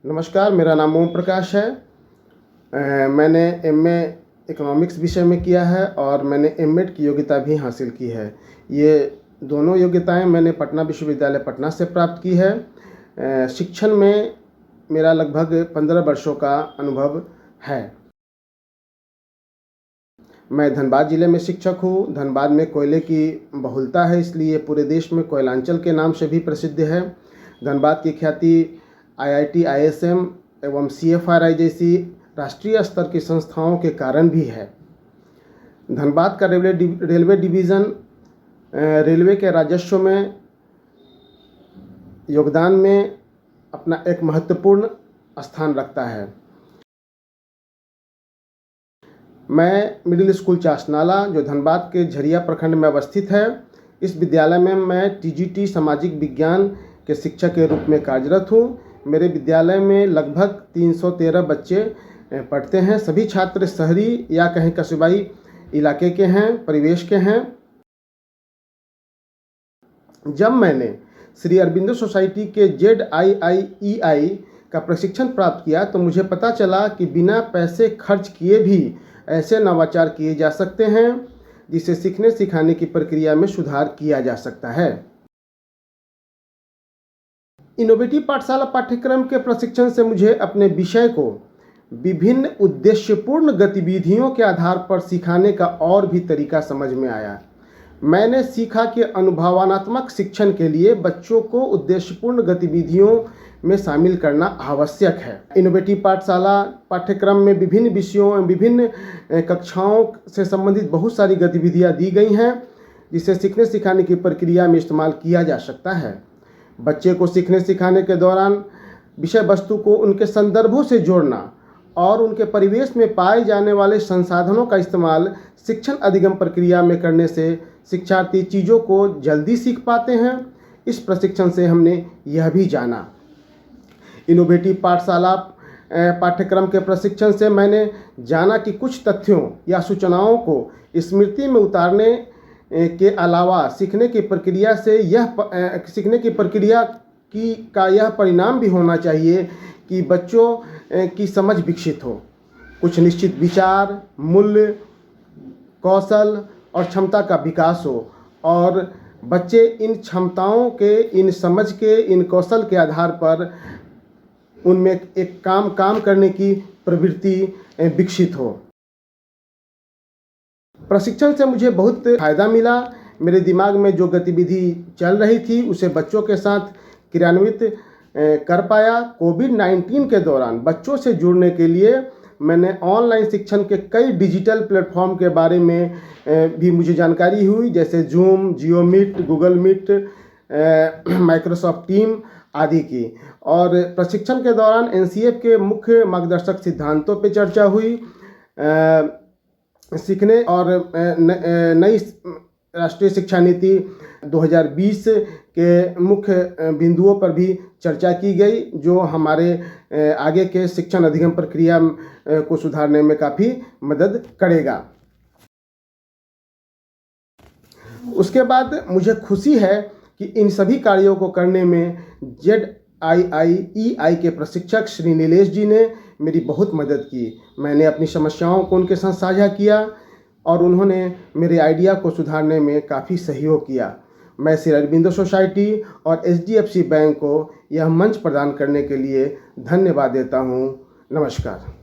नमस्कार, मेरा नाम ओम प्रकाश है। मैंने एमए इकोनॉमिक्स विषय में किया है और मैंने एमएड की योग्यता भी हासिल की है। ये दोनों योग्यताएं मैंने पटना विश्वविद्यालय पटना से प्राप्त की है। शिक्षण में मेरा लगभग 15 वर्षों का अनुभव है। मैं धनबाद ज़िले में शिक्षक हूँ। धनबाद में कोयले की बहुलता है, इसलिए पूरे देश में कोयलांचल के नाम से भी प्रसिद्ध है। धनबाद की ख्याति आईआईटी, आईएसएम एवं सीएफआरआई जैसी राष्ट्रीय स्तर की संस्थाओं के कारण भी है। धनबाद का रेलवे डिवीज़न रेलवे के राजस्व में योगदान में अपना एक महत्वपूर्ण स्थान रखता है। मैं मिडिल स्कूल चासनाला, जो धनबाद के झरिया प्रखंड में अवस्थित है, इस विद्यालय में मैं टीजीटी सामाजिक विज्ञान के शिक्षक के रूप में कार्यरत हूँ। मेरे विद्यालय में लगभग 313 बच्चे पढ़ते हैं। सभी छात्र शहरी या कहीं कस्बाई इलाके के हैं, परिवेश के हैं। जब मैंने श्री अरबिंदो सोसाइटी के ZIIEI का प्रशिक्षण प्राप्त किया तो मुझे पता चला कि बिना पैसे खर्च किए भी ऐसे नवाचार किए जा सकते हैं जिससे सीखने सिखाने की प्रक्रिया में सुधार किया जा सकता है। इनोवेटिव पाठशाला पाठ्यक्रम के प्रशिक्षण से मुझे अपने विषय को विभिन्न उद्देश्यपूर्ण गतिविधियों के आधार पर सिखाने का और भी तरीका समझ में आया। मैंने सीखा कि अनुभवात्मक शिक्षण के लिए बच्चों को उद्देश्यपूर्ण गतिविधियों में शामिल करना आवश्यक है। इनोवेटिव पाठशाला पाठ्यक्रम में विभिन्न विषयों एवं विभिन्न कक्षाओं से संबंधित बहुत सारी गतिविधियां दी गई हैं जिसे सीखने सिखाने की प्रक्रिया में इस्तेमाल किया जा सकता है। बच्चे को सीखने सिखाने के दौरान विषय वस्तु को उनके संदर्भों से जोड़ना और उनके परिवेश में पाए जाने वाले संसाधनों का इस्तेमाल शिक्षण अधिगम प्रक्रिया में करने से शिक्षार्थी चीज़ों को जल्दी सीख पाते हैं। इस प्रशिक्षण से हमने यह भी जाना। इनोवेटिव पाठशाला पाठ्यक्रम के प्रशिक्षण से मैंने जाना कि कुछ तथ्यों या सूचनाओं को स्मृति में उतारने के अलावा सीखने की प्रक्रिया का यह परिणाम भी होना चाहिए कि बच्चों की समझ विकसित हो, कुछ निश्चित विचार, मूल्य, कौशल और क्षमता का विकास हो और बच्चे इन क्षमताओं के, इन समझ के, इन कौशल के आधार पर उनमें एक काम करने की प्रवृत्ति विकसित हो। प्रशिक्षण से मुझे बहुत फ़ायदा मिला। मेरे दिमाग में जो गतिविधि चल रही थी उसे बच्चों के साथ क्रियान्वित कर पाया। कोविड-19 के दौरान बच्चों से जुड़ने के लिए मैंने ऑनलाइन शिक्षण के कई डिजिटल प्लेटफॉर्म के बारे में भी मुझे जानकारी हुई, जैसे Zoom, Jio Meet, Google Meet, Microsoft Team आदि की। और प्रशिक्षण के दौरान NCF के मुख्य मार्गदर्शक सिद्धांतों पर चर्चा हुई। सीखने और नई राष्ट्रीय शिक्षा नीति 2020 के मुख्य बिंदुओं पर भी चर्चा की गई, जो हमारे आगे के शिक्षण अधिगम प्रक्रिया को सुधारने में काफ़ी मदद करेगा। उसके बाद मुझे खुशी है कि इन सभी कार्यों को करने में ZIIEI के प्रशिक्षक श्री नीलेश जी ने मेरी बहुत मदद की। मैंने अपनी समस्याओं को उनके साथ साझा किया और उन्होंने मेरे आइडिया को सुधारने में काफ़ी सहयोग किया। मैं श्री अरबिंदो सोसाइटी और HDFC बैंक को यह मंच प्रदान करने के लिए धन्यवाद देता हूँ। नमस्कार।